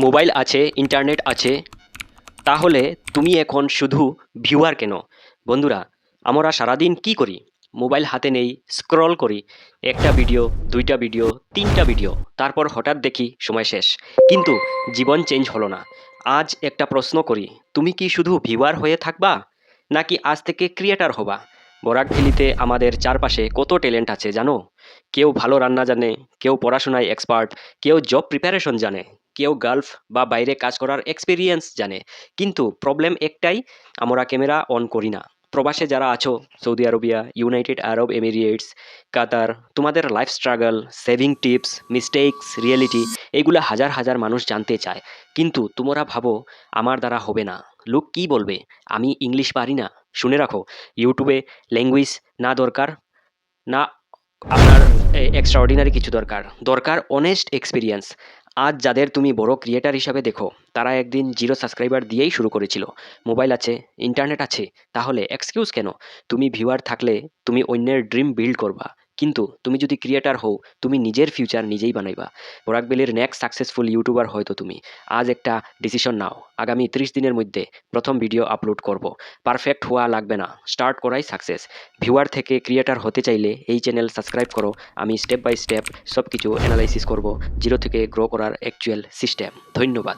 Mobile আছে, internet আছে, তাহলে তুমি এখন শুধু ভিউয়ার কেন? বন্ধুরা, আমরা সারাদিন কি করি? মোবাইল হাতে নেই, স্ক্রল করি। একটা ভিডিও, ২টা ভিডিও, ৩টা ভিডিও। তারপর হঠাৎ দেখি সময় শেষ। কিন্তু জীবন চেঞ্জ হলো না। আজ একটা প্রশ্ন করি, তুমি কি শুধু ভিউয়ার হয়ে থাকবা? নাকি আজ থেকে ক্রিয়েটর হবা? বরাক ভ্যালিতে আমাদের চারপাশে কত ট্যালেন্ট আছে জানো? কেউ ভালো রান্না জানে, কেউ পড়াশোনায় এক্সপার্ট, কেউ জব প্রিপারেশন জানে, কেউ গালফ বা বাইরে কাজ করার এক্সপেরিয়েন্স জানে। কিন্তু প্রবলেম একটাই, আমরা ক্যামেরা অন করি না। প্রবাসে যারা আছো, Saudi Arabia, United Arab Emirates, Qatar, তোমাদের life struggle, saving tips, mistakes, reality, এগুলো হাজার হাজার মানুষ জানতে চায়। কিন্তু তোমরা ভাবো আমার দ্বারা হবে না, লোক কি বলবে, আমি ইংলিশ পারি না। শুনে রাখো, ইউটিউবে ল্যাঙ্গুয়েজ না দরকার, না আপনার এক্সট্রাঅর্ডিনারি কিছু দরকার, দরকার অনেস্ট এক্সপিরিয়েন্স। আজ যাদের তুমি বড় ক্রিয়েটার হিসাবে দেখো, তারা একদিন 0 সাবস্ক্রাইবার দিয়েই শুরু করেছিল। মোবাইল আছে, ইন্টারনেট আছে, তাহলে এক্সকিউজ কেন? তুমি ভিউয়ার থাকলে তুমি অন্যের ড্রিম বিল্ড করবা। কিন্তু তুমি যদি ক্রিয়েটার হও, তুমি নিজের ফিউচার নিজেই বানাইবা। বরাক ভ্যালির নেক্সট সাকসেসফুল ইউটিউবার হয়তো তুমি। আজ একটা ডিসিশন নাও, আগামী 30 দিনের মধ্যে প্রথম ভিডিও আপলোড করব। পারফেক্ট হওয়া লাগবে না, স্টার্ট করাই সাকসেস। ভিউয়ার থেকে ক্রিয়েটার হতে চাইলে এই চ্যানেল সাবস্ক্রাইব করো। আমি স্টেপ বাই স্টেপ সব কিছু অ্যানালাইসিস করব, জিরো থেকে গ্রো করার অ্যাকচুয়াল সিস্টেম। ধন্যবাদ।